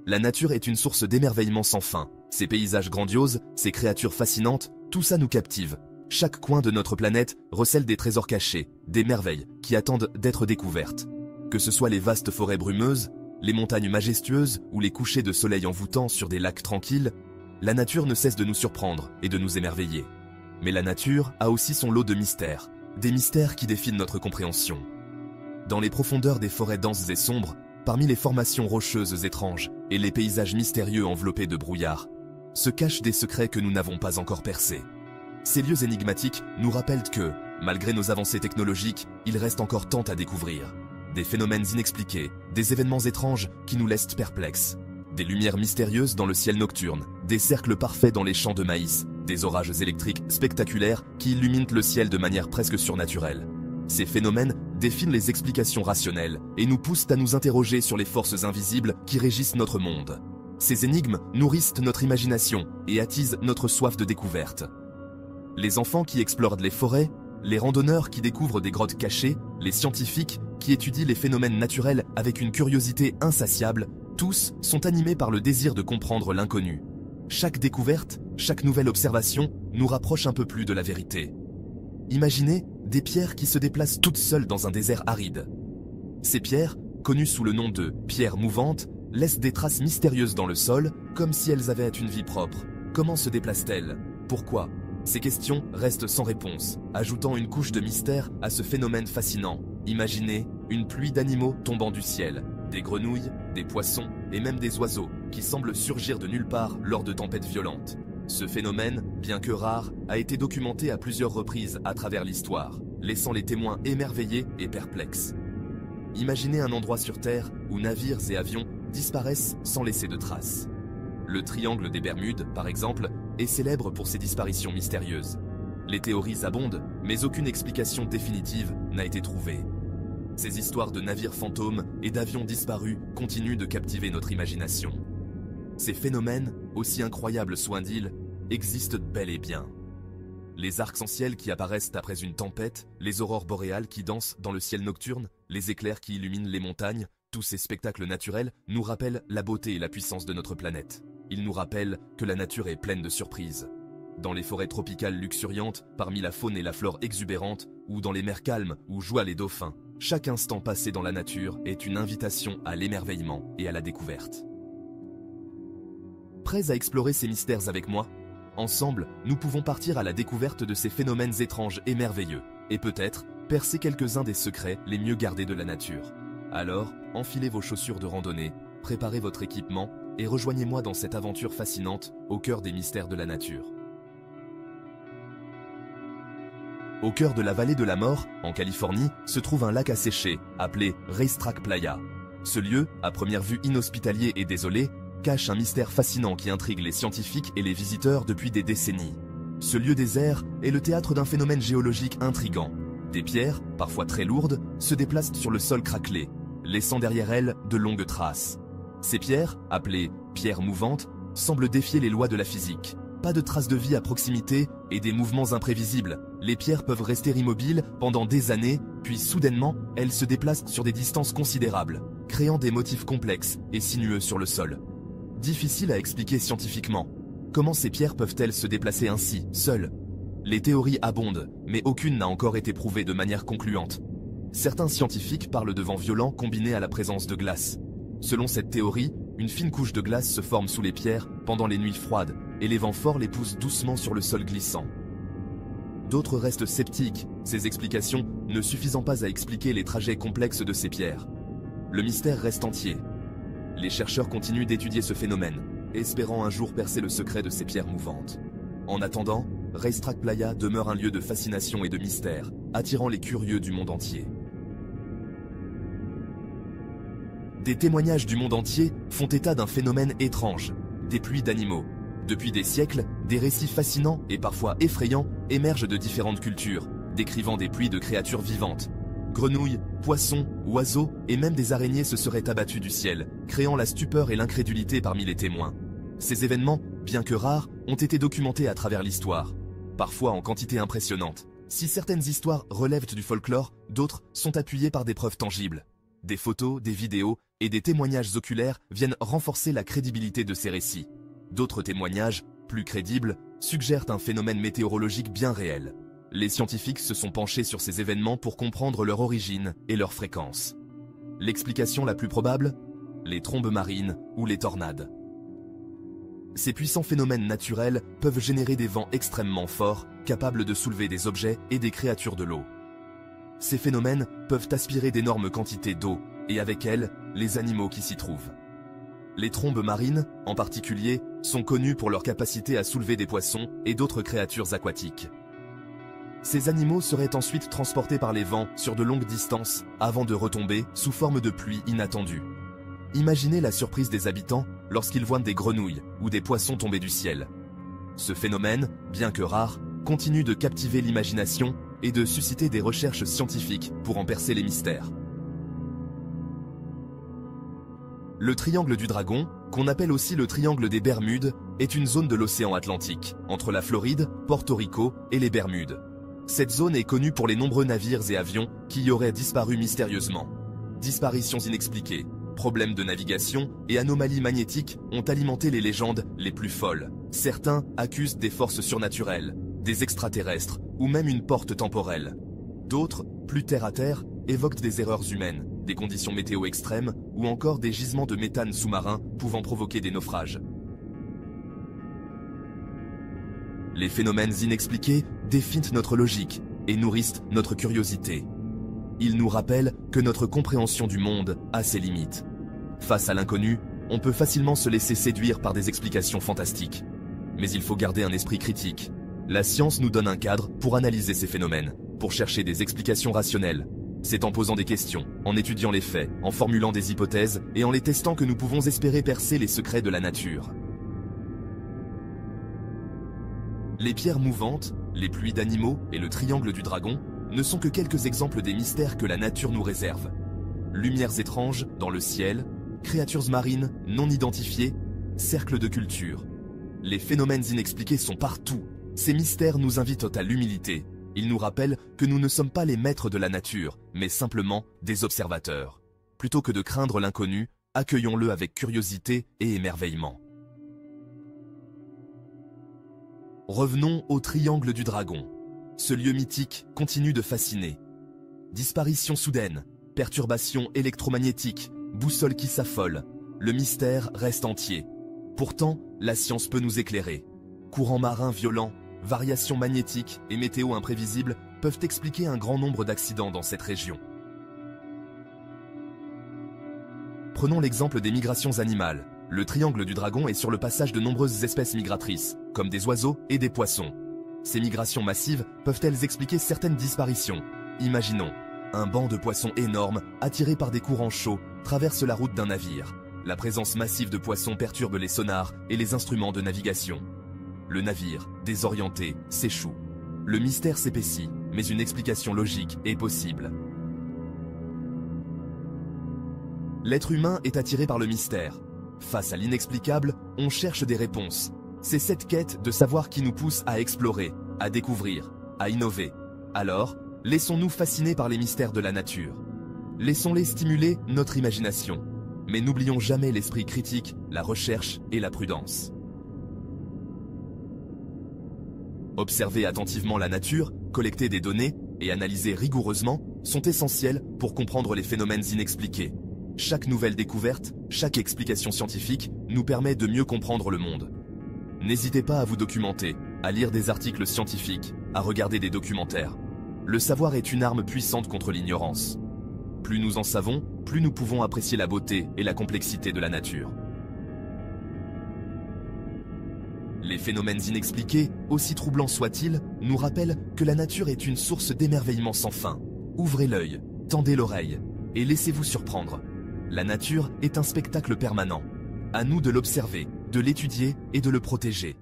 La nature est une source d'émerveillement sans fin. Ses paysages grandioses, ses créatures fascinantes, tout ça nous captive. Chaque coin de notre planète recèle des trésors cachés, des merveilles qui attendent d'être découvertes. Que ce soit les vastes forêts brumeuses, les montagnes majestueuses ou les couchers de soleil envoûtants sur des lacs tranquilles, la nature ne cesse de nous surprendre et de nous émerveiller. Mais la nature a aussi son lot de mystères, des mystères qui défient notre compréhension. Dans les profondeurs des forêts denses et sombres, parmi les formations rocheuses étranges et les paysages mystérieux enveloppés de brouillard, se cachent des secrets que nous n'avons pas encore percés. Ces lieux énigmatiques nous rappellent que, malgré nos avancées technologiques, il reste encore tant à découvrir. Des phénomènes inexpliqués, des événements étranges qui nous laissent perplexes, des lumières mystérieuses dans le ciel nocturne, des cercles parfaits dans les champs de maïs, des orages électriques spectaculaires qui illuminent le ciel de manière presque surnaturelle. Ces phénomènes défient les explications rationnelles et nous poussent à nous interroger sur les forces invisibles qui régissent notre monde. Ces énigmes nourrissent notre imagination et attisent notre soif de découverte. Les enfants qui explorent les forêts, les randonneurs qui découvrent des grottes cachées, les scientifiques qui étudient les phénomènes naturels avec une curiosité insatiable, tous sont animés par le désir de comprendre l'inconnu. Chaque découverte, chaque nouvelle observation nous rapproche un peu plus de la vérité. Imaginez des pierres qui se déplacent toutes seules dans un désert aride. Ces pierres, connues sous le nom de pierres mouvantes, laissent des traces mystérieuses dans le sol, comme si elles avaient une vie propre. Comment se déplacent-elles? Pourquoi? Ces questions restent sans réponse, ajoutant une couche de mystère à ce phénomène fascinant. Imaginez une pluie d'animaux tombant du ciel, des grenouilles, des poissons et même des oiseaux qui semblent surgir de nulle part lors de tempêtes violentes. Ce phénomène, bien que rare, a été documenté à plusieurs reprises à travers l'histoire, laissant les témoins émerveillés et perplexes. Imaginez un endroit sur Terre où navires et avions disparaissent sans laisser de traces. Le triangle des Bermudes, par exemple, est célèbre pour ses disparitions mystérieuses. Les théories abondent, mais aucune explication définitive n'a été trouvée. Ces histoires de navires fantômes et d'avions disparus continuent de captiver notre imagination. Ces phénomènes, aussi incroyables soient-ils, existent bel et bien. Les arcs-en-ciel qui apparaissent après une tempête, les aurores boréales qui dansent dans le ciel nocturne, les éclairs qui illuminent les montagnes, tous ces spectacles naturels nous rappellent la beauté et la puissance de notre planète. Ils nous rappellent que la nature est pleine de surprises. Dans les forêts tropicales luxuriantes, parmi la faune et la flore exubérantes, ou dans les mers calmes où jouent les dauphins, chaque instant passé dans la nature est une invitation à l'émerveillement et à la découverte. Prêts à explorer ces mystères avec moi? Ensemble, nous pouvons partir à la découverte de ces phénomènes étranges et merveilleux, et peut-être percer quelques-uns des secrets les mieux gardés de la nature. Alors, enfilez vos chaussures de randonnée, préparez votre équipement, et rejoignez-moi dans cette aventure fascinante au cœur des mystères de la nature. Au cœur de la vallée de la mort, en Californie, se trouve un lac asséché, appelé Racetrack Playa. Ce lieu, à première vue inhospitalier et désolé, cache un mystère fascinant qui intrigue les scientifiques et les visiteurs depuis des décennies. Ce lieu désert est le théâtre d'un phénomène géologique intrigant. Des pierres, parfois très lourdes, se déplacent sur le sol craquelé, laissant derrière elles de longues traces. Ces pierres, appelées pierres mouvantes, semblent défier les lois de la physique. Pas de traces de vie à proximité et des mouvements imprévisibles. Les pierres peuvent rester immobiles pendant des années, puis soudainement, elles se déplacent sur des distances considérables, créant des motifs complexes et sinueux sur le sol. Difficile à expliquer scientifiquement. Comment ces pierres peuvent-elles se déplacer ainsi, seules? Les théories abondent, mais aucune n'a encore été prouvée de manière concluante. Certains scientifiques parlent de vents violents combinés à la présence de glace. Selon cette théorie, une fine couche de glace se forme sous les pierres pendant les nuits froides, et les vents forts les poussent doucement sur le sol glissant. D'autres restent sceptiques, ces explications ne suffisant pas à expliquer les trajets complexes de ces pierres. Le mystère reste entier. Les chercheurs continuent d'étudier ce phénomène, espérant un jour percer le secret de ces pierres mouvantes. En attendant, Racetrack Playa demeure un lieu de fascination et de mystère, attirant les curieux du monde entier. Des témoignages du monde entier font état d'un phénomène étrange, des pluies d'animaux. Depuis des siècles, des récits fascinants et parfois effrayants émergent de différentes cultures, décrivant des pluies de créatures vivantes. Grenouilles, poissons, oiseaux et même des araignées se seraient abattus du ciel, créant la stupeur et l'incrédulité parmi les témoins. Ces événements, bien que rares, ont été documentés à travers l'histoire, parfois en quantité impressionnante. Si certaines histoires relèvent du folklore, d'autres sont appuyées par des preuves tangibles. Des photos, des vidéos et des témoignages oculaires viennent renforcer la crédibilité de ces récits. D'autres témoignages, plus crédibles, suggèrent un phénomène météorologique bien réel. Les scientifiques se sont penchés sur ces événements pour comprendre leur origine et leur fréquence. L'explication la plus probable? Les trombes marines ou les tornades. Ces puissants phénomènes naturels peuvent générer des vents extrêmement forts, capables de soulever des objets et des créatures de l'eau. Ces phénomènes peuvent aspirer d'énormes quantités d'eau, et avec elles, les animaux qui s'y trouvent. Les trombes marines, en particulier, sont connues pour leur capacité à soulever des poissons et d'autres créatures aquatiques. Ces animaux seraient ensuite transportés par les vents sur de longues distances avant de retomber sous forme de pluie inattendue. Imaginez la surprise des habitants lorsqu'ils voient des grenouilles ou des poissons tomber du ciel. Ce phénomène, bien que rare, continue de captiver l'imagination et de susciter des recherches scientifiques pour en percer les mystères. Le triangle du dragon, qu'on appelle aussi le triangle des Bermudes, est une zone de l'océan Atlantique, entre la Floride, Porto Rico et les Bermudes. Cette zone est connue pour les nombreux navires et avions qui y auraient disparu mystérieusement. Disparitions inexpliquées, problèmes de navigation et anomalies magnétiques ont alimenté les légendes les plus folles. Certains accusent des forces surnaturelles, des extraterrestres ou même une porte temporelle. D'autres, plus terre à terre, évoquent des erreurs humaines, des conditions météo extrêmes ou encore des gisements de méthane sous-marins pouvant provoquer des naufrages. Les phénomènes inexpliqués défient notre logique et nourrissent notre curiosité. Ils nous rappellent que notre compréhension du monde a ses limites. Face à l'inconnu, on peut facilement se laisser séduire par des explications fantastiques. Mais il faut garder un esprit critique. La science nous donne un cadre pour analyser ces phénomènes, pour chercher des explications rationnelles. C'est en posant des questions, en étudiant les faits, en formulant des hypothèses et en les testant que nous pouvons espérer percer les secrets de la nature. Les pierres mouvantes, les pluies d'animaux et le triangle du dragon ne sont que quelques exemples des mystères que la nature nous réserve. Lumières étranges dans le ciel, créatures marines non identifiées, cercles de culture. Les phénomènes inexpliqués sont partout. Ces mystères nous invitent à l'humilité. Ils nous rappellent que nous ne sommes pas les maîtres de la nature, mais simplement des observateurs. Plutôt que de craindre l'inconnu, accueillons-le avec curiosité et émerveillement. Revenons au triangle du dragon. Ce lieu mythique continue de fasciner. Disparition soudaine, perturbations électromagnétiques, boussole qui s'affole, le mystère reste entier. Pourtant, la science peut nous éclairer. Courants marins violents, variations magnétiques et météo imprévisibles peuvent expliquer un grand nombre d'accidents dans cette région. Prenons l'exemple des migrations animales. Le triangle du dragon est sur le passage de nombreuses espèces migratrices, comme des oiseaux et des poissons. Ces migrations massives peuvent-elles expliquer certaines disparitions? Imaginons, un banc de poissons énormes, attirés par des courants chauds, traverse la route d'un navire. La présence massive de poissons perturbe les sonars et les instruments de navigation. Le navire, désorienté, s'échoue. Le mystère s'épaissit, mais une explication logique est possible. L'être humain est attiré par le mystère. Face à l'inexplicable, on cherche des réponses. C'est cette quête de savoir qui nous pousse à explorer, à découvrir, à innover. Alors, laissons-nous fasciner par les mystères de la nature. Laissons-les stimuler notre imagination. Mais n'oublions jamais l'esprit critique, la recherche et la prudence. Observer attentivement la nature, collecter des données et analyser rigoureusement sont essentiels pour comprendre les phénomènes inexpliqués. Chaque nouvelle découverte, chaque explication scientifique nous permet de mieux comprendre le monde. N'hésitez pas à vous documenter, à lire des articles scientifiques, à regarder des documentaires. Le savoir est une arme puissante contre l'ignorance. Plus nous en savons, plus nous pouvons apprécier la beauté et la complexité de la nature. Les phénomènes inexpliqués, aussi troublants soient-ils, nous rappellent que la nature est une source d'émerveillement sans fin. Ouvrez l'œil, tendez l'oreille et laissez-vous surprendre. La nature est un spectacle permanent. À nous de l'observer, de l'étudier et de le protéger.